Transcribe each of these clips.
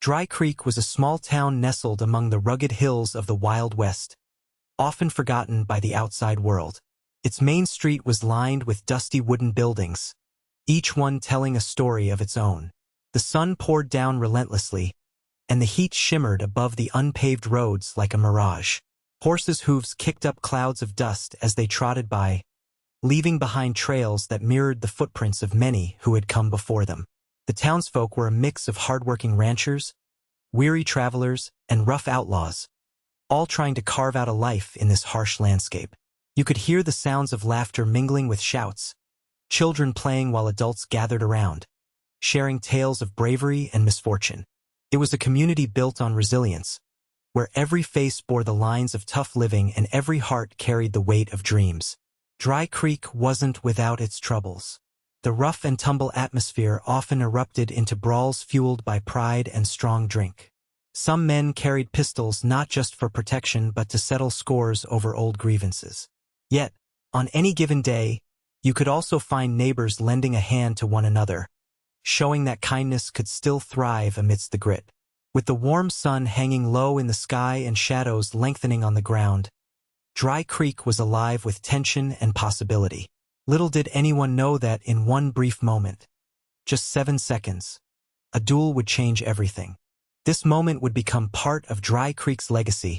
Dry Creek was a small town nestled among the rugged hills of the Wild West, often forgotten by the outside world. Its main street was lined with dusty wooden buildings, each one telling a story of its own. The sun poured down relentlessly, and the heat shimmered above the unpaved roads like a mirage. Horses' hooves kicked up clouds of dust as they trotted by, leaving behind trails that mirrored the footprints of many who had come before them. The townsfolk were a mix of hard-working ranchers, weary travelers, and rough outlaws, all trying to carve out a life in this harsh landscape. You could hear the sounds of laughter mingling with shouts, children playing while adults gathered around, sharing tales of bravery and misfortune. It was a community built on resilience, where every face bore the lines of tough living and every heart carried the weight of dreams. Dry Creek wasn't without its troubles. The rough-and-tumble atmosphere often erupted into brawls fueled by pride and strong drink. Some men carried pistols not just for protection but to settle scores over old grievances. Yet, on any given day, you could also find neighbors lending a hand to one another, showing that kindness could still thrive amidst the grit. With the warm sun hanging low in the sky and shadows lengthening on the ground, Dry Creek was alive with tension and possibility. Little did anyone know that in one brief moment, just 7 seconds, a duel would change everything. This moment would become part of Dry Creek's legacy,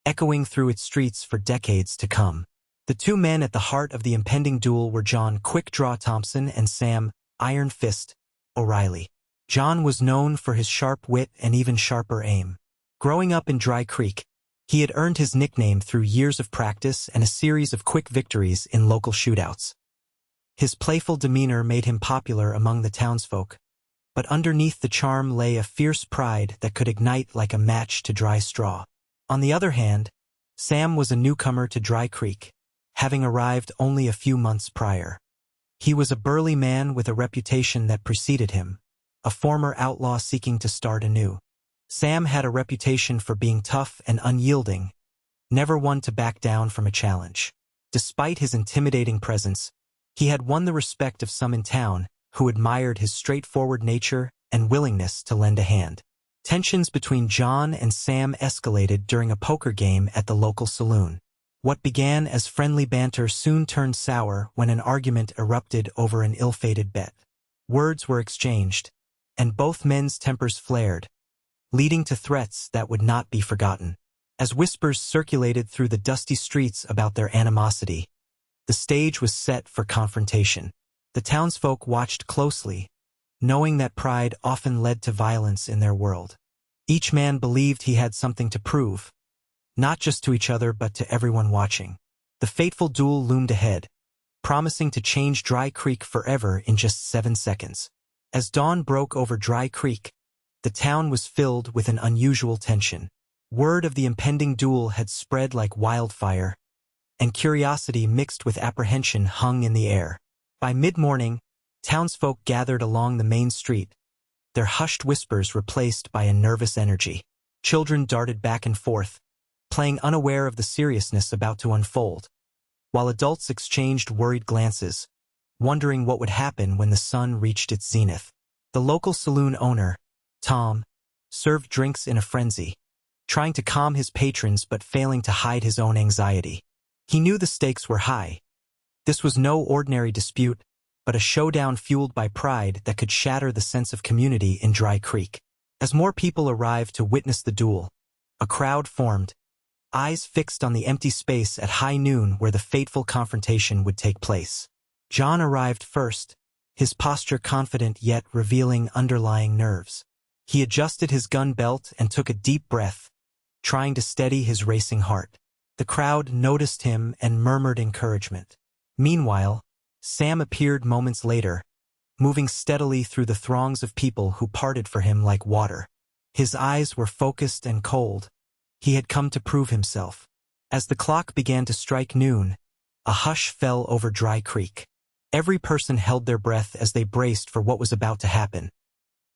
echoing through its streets for decades to come. The two men at the heart of the impending duel were John Quick Draw Thompson and Sam Iron Fist O'Reilly. John was known for his sharp wit and even sharper aim. Growing up in Dry Creek, he had earned his nickname through years of practice and a series of quick victories in local shootouts. His playful demeanor made him popular among the townsfolk, but underneath the charm lay a fierce pride that could ignite like a match to dry straw. On the other hand, Sam was a newcomer to Dry Creek, having arrived only a few months prior. He was a burly man with a reputation that preceded him, a former outlaw seeking to start anew. Sam had a reputation for being tough and unyielding, never one to back down from a challenge. Despite his intimidating presence, he had won the respect of some in town who admired his straightforward nature and willingness to lend a hand. Tensions between John and Sam escalated during a poker game at the local saloon. What began as friendly banter soon turned sour when an argument erupted over an ill-fated bet. Words were exchanged, and both men's tempers flared, leading to threats that would not be forgotten. As whispers circulated through the dusty streets about their animosity, the stage was set for confrontation. The townsfolk watched closely, knowing that pride often led to violence in their world. Each man believed he had something to prove, not just to each other but to everyone watching. The fateful duel loomed ahead, promising to change Dry Creek forever in just 7 seconds. As dawn broke over Dry Creek, the town was filled with an unusual tension. Word of the impending duel had spread like wildfire, and curiosity mixed with apprehension hung in the air. By mid-morning, townsfolk gathered along the main street, their hushed whispers replaced by a nervous energy. Children darted back and forth, playing unaware of the seriousness about to unfold, while adults exchanged worried glances, wondering what would happen when the sun reached its zenith. The local saloon owner, Tom, served drinks in a frenzy, trying to calm his patrons but failing to hide his own anxiety. He knew the stakes were high. This was no ordinary dispute, but a showdown fueled by pride that could shatter the sense of community in Dry Creek. As more people arrived to witness the duel, a crowd formed, eyes fixed on the empty space at high noon where the fateful confrontation would take place. John arrived first, his posture confident yet revealing underlying nerves. He adjusted his gun belt and took a deep breath, trying to steady his racing heart. The crowd noticed him and murmured encouragement. Meanwhile, Sam appeared moments later, moving steadily through the throngs of people who parted for him like water. His eyes were focused and cold. He had come to prove himself. As the clock began to strike noon, a hush fell over Dry Creek. Every person held their breath as they braced for what was about to happen.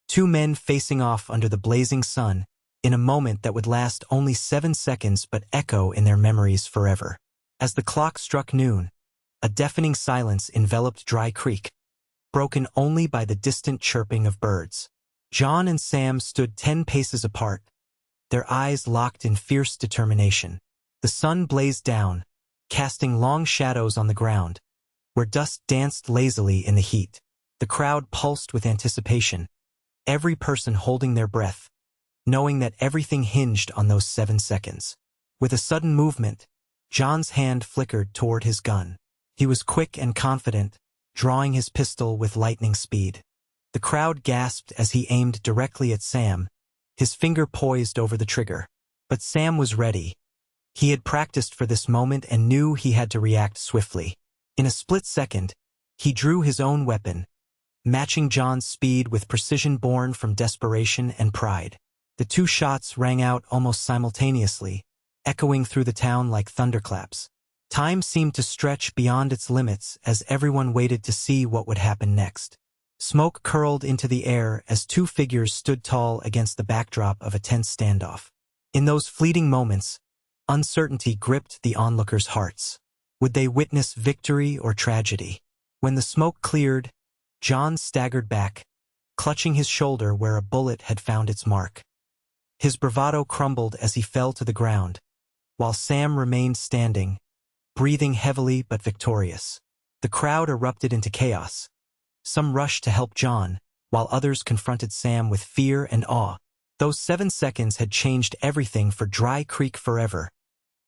Two men facing off under the blazing sun, in a moment that would last only 7 seconds but echo in their memories forever. As the clock struck noon, a deafening silence enveloped Dry Creek, broken only by the distant chirping of birds. John and Sam stood 10 paces apart, their eyes locked in fierce determination. The sun blazed down, casting long shadows on the ground, where dust danced lazily in the heat. The crowd pulsed with anticipation, every person holding their breath, knowing that everything hinged on those 7 seconds. With a sudden movement, John's hand flickered toward his gun. He was quick and confident, drawing his pistol with lightning speed. The crowd gasped as he aimed directly at Sam, his finger poised over the trigger. But Sam was ready. He had practiced for this moment and knew he had to react swiftly. In a split second, he drew his own weapon, matching John's speed with precision born from desperation and pride. The 2 shots rang out almost simultaneously, echoing through the town like thunderclaps. Time seemed to stretch beyond its limits as everyone waited to see what would happen next. Smoke curled into the air as 2 figures stood tall against the backdrop of a tense standoff. In those fleeting moments, uncertainty gripped the onlookers' hearts. Would they witness victory or tragedy? When the smoke cleared, John staggered back, clutching his shoulder where a bullet had found its mark. His bravado crumbled as he fell to the ground, while Sam remained standing, breathing heavily but victorious. The crowd erupted into chaos. Some rushed to help John, while others confronted Sam with fear and awe. Those 7 seconds had changed everything for Dry Creek forever,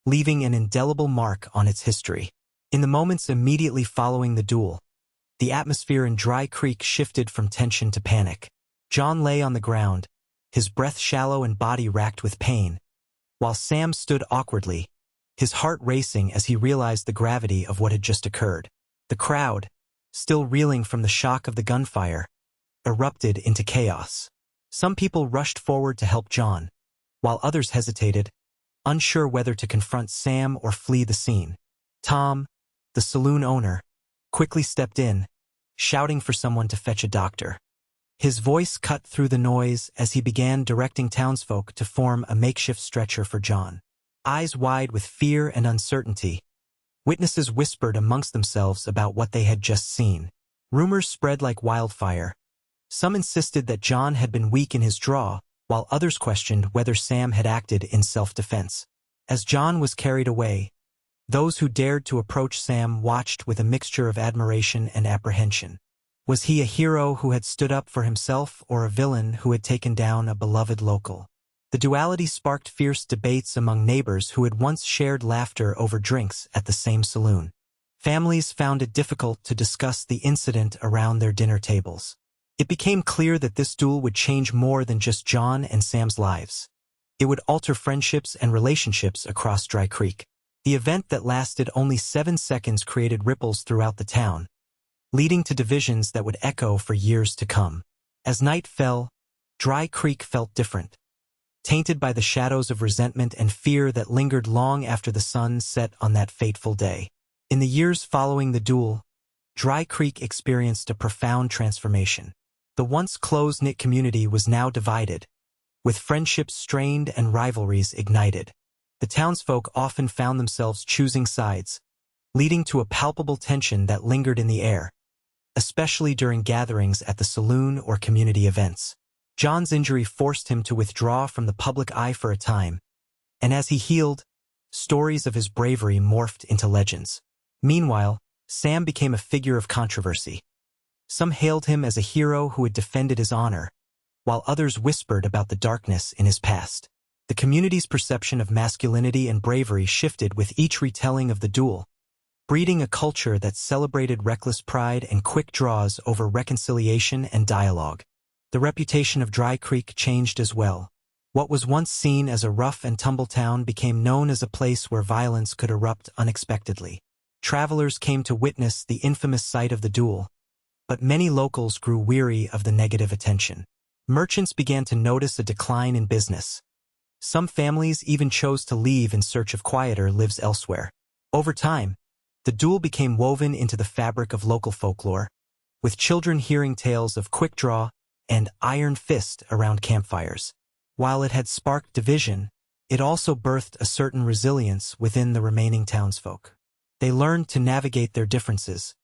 leaving an indelible mark on its history. In the moments immediately following the duel, the atmosphere in Dry Creek shifted from tension to panic. John lay on the ground, his breath shallow and body racked with pain, while Sam stood awkwardly, his heart racing as he realized the gravity of what had just occurred. The crowd, still reeling from the shock of the gunfire, erupted into chaos. Some people rushed forward to help John, while others hesitated, unsure whether to confront Sam or flee the scene. Tom, the saloon owner, quickly stepped in, shouting for someone to fetch a doctor. His voice cut through the noise as he began directing townsfolk to form a makeshift stretcher for John. Eyes wide with fear and uncertainty, witnesses whispered amongst themselves about what they had just seen. Rumors spread like wildfire. Some insisted that John had been weak in his draw, while others questioned whether Sam had acted in self-defense. As John was carried away, those who dared to approach Sam watched with a mixture of admiration and apprehension. Was he a hero who had stood up for himself or a villain who had taken down a beloved local? The duality sparked fierce debates among neighbors who had once shared laughter over drinks at the same saloon. Families found it difficult to discuss the incident around their dinner tables. It became clear that this duel would change more than just John and Sam's lives. It would alter friendships and relationships across Dry Creek. The event that lasted only 7 seconds created ripples throughout the town, leading to divisions that would echo for years to come. As night fell, Dry Creek felt different, tainted by the shadows of resentment and fear that lingered long after the sun set on that fateful day. In the years following the duel, Dry Creek experienced a profound transformation. The once close-knit community was now divided, with friendships strained and rivalries ignited. The townsfolk often found themselves choosing sides, leading to a palpable tension that lingered in the air, especially during gatherings at the saloon or community events. John's injury forced him to withdraw from the public eye for a time, and as he healed, stories of his bravery morphed into legends. Meanwhile, Sam became a figure of controversy. Some hailed him as a hero who had defended his honor, while others whispered about the darkness in his past. The community's perception of masculinity and bravery shifted with each retelling of the duel, breeding a culture that celebrated reckless pride and quick draws over reconciliation and dialogue. The reputation of Dry Creek changed as well. What was once seen as a rough-and-tumble town became known as a place where violence could erupt unexpectedly. Travelers came to witness the infamous sight of the duel, but many locals grew weary of the negative attention. Merchants began to notice a decline in business. Some families even chose to leave in search of quieter lives elsewhere. Over time, the duel became woven into the fabric of local folklore, with children hearing tales of quick draw and iron fist around campfires. While it had sparked division, it also birthed a certain resilience within the remaining townsfolk. They learned to navigate their differences,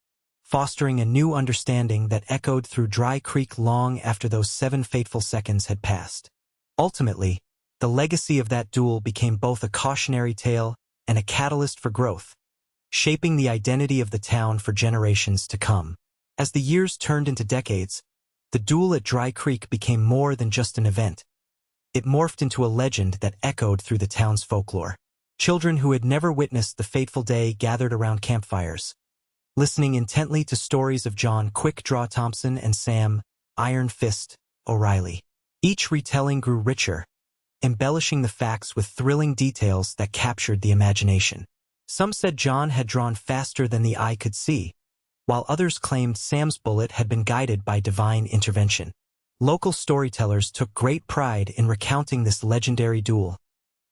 fostering a new understanding that echoed through Dry Creek long after those 7 fateful seconds had passed. Ultimately, the legacy of that duel became both a cautionary tale and a catalyst for growth, shaping the identity of the town for generations to come. As the years turned into decades, the duel at Dry Creek became more than just an event. It morphed into a legend that echoed through the town's folklore. Children who had never witnessed the fateful day gathered around campfires, listening intently to stories of John Quick Draw Thompson and Sam Iron Fist O'Reilly. Each retelling grew richer, embellishing the facts with thrilling details that captured the imagination. Some said John had drawn faster than the eye could see, while others claimed Sam's bullet had been guided by divine intervention. Local storytellers took great pride in recounting this legendary duel,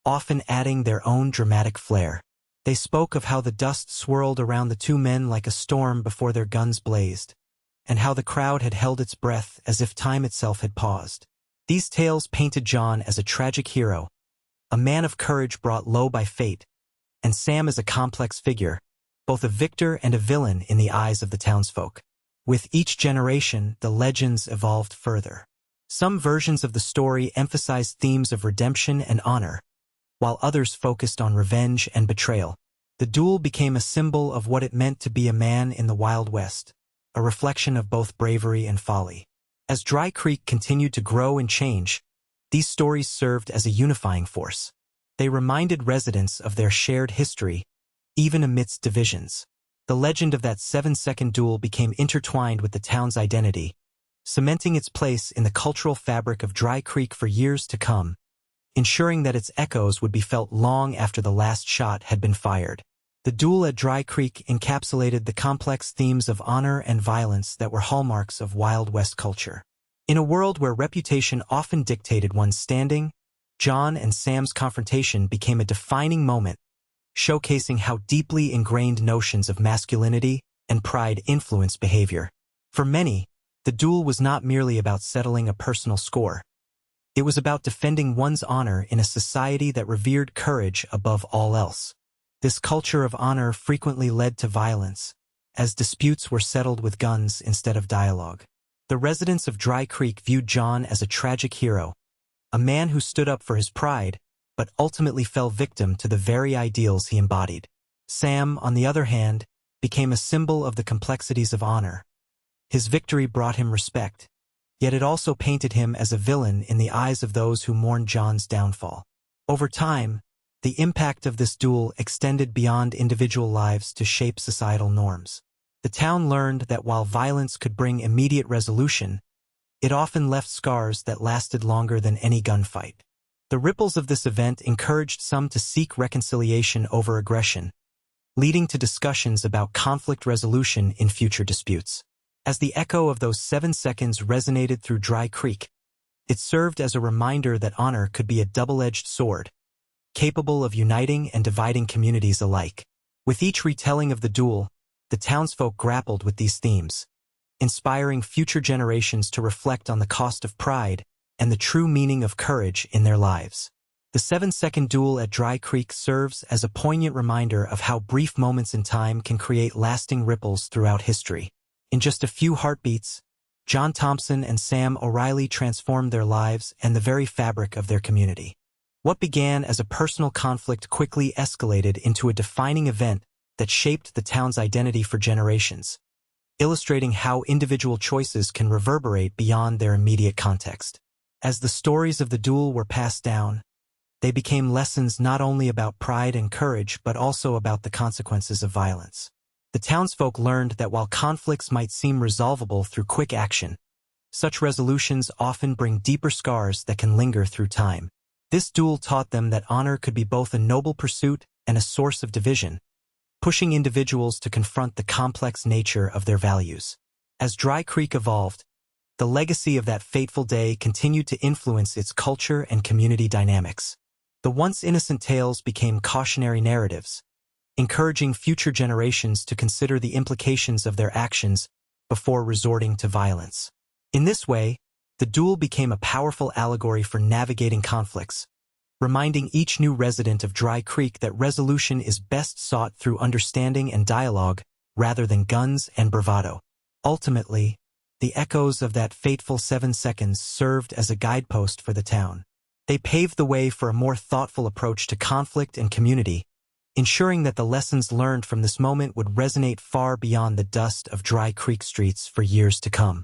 often adding their own dramatic flair. They spoke of how the dust swirled around the two men like a storm before their guns blazed, and how the crowd had held its breath as if time itself had paused. These tales painted John as a tragic hero, a man of courage brought low by fate, and Sam as a complex figure, both a victor and a villain in the eyes of the townsfolk. With each generation, the legends evolved further. Some versions of the story emphasized themes of redemption and honor, while others focused on revenge and betrayal. The duel became a symbol of what it meant to be a man in the Wild West, a reflection of both bravery and folly. As Dry Creek continued to grow and change, these stories served as a unifying force. They reminded residents of their shared history, even amidst divisions. The legend of that 7-second duel became intertwined with the town's identity, cementing its place in the cultural fabric of Dry Creek for years to come, ensuring that its echoes would be felt long after the last shot had been fired. The duel at Dry Creek encapsulated the complex themes of honor and violence that were hallmarks of Wild West culture. In a world where reputation often dictated one's standing, John and Sam's confrontation became a defining moment, showcasing how deeply ingrained notions of masculinity and pride influence behavior. For many, the duel was not merely about settling a personal score. It was about defending one's honor in a society that revered courage above all else. This culture of honor frequently led to violence, as disputes were settled with guns instead of dialogue. The residents of Dry Creek viewed John as a tragic hero, a man who stood up for his pride, but ultimately fell victim to the very ideals he embodied. Sam, on the other hand, became a symbol of the complexities of honor. His victory brought him respect, yet it also painted him as a villain in the eyes of those who mourned John's downfall. Over time, the impact of this duel extended beyond individual lives to shape societal norms. The town learned that while violence could bring immediate resolution, it often left scars that lasted longer than any gunfight. The ripples of this event encouraged some to seek reconciliation over aggression, leading to discussions about conflict resolution in future disputes. As the echo of those 7 seconds resonated through Dry Creek, it served as a reminder that honor could be a double-edged sword, capable of uniting and dividing communities alike. With each retelling of the duel, the townsfolk grappled with these themes, inspiring future generations to reflect on the cost of pride and the true meaning of courage in their lives. The 7-second duel at Dry Creek serves as a poignant reminder of how brief moments in time can create lasting ripples throughout history. In just a few heartbeats, John Thompson and Sam O'Reilly transformed their lives and the very fabric of their community. What began as a personal conflict quickly escalated into a defining event that shaped the town's identity for generations, illustrating how individual choices can reverberate beyond their immediate context. As the stories of the duel were passed down, they became lessons not only about pride and courage but also about the consequences of violence. The townsfolk learned that while conflicts might seem resolvable through quick action, such resolutions often bring deeper scars that can linger through time. This duel taught them that honor could be both a noble pursuit and a source of division, pushing individuals to confront the complex nature of their values. As Dry Creek evolved, the legacy of that fateful day continued to influence its culture and community dynamics. The once innocent tales became cautionary narratives, encouraging future generations to consider the implications of their actions before resorting to violence. In this way, the duel became a powerful allegory for navigating conflicts, reminding each new resident of Dry Creek that resolution is best sought through understanding and dialogue rather than guns and bravado. Ultimately, the echoes of that fateful 7 seconds served as a guidepost for the town. They paved the way for a more thoughtful approach to conflict and community, ensuring that the lessons learned from this moment would resonate far beyond the dust of Dry Creek streets for years to come.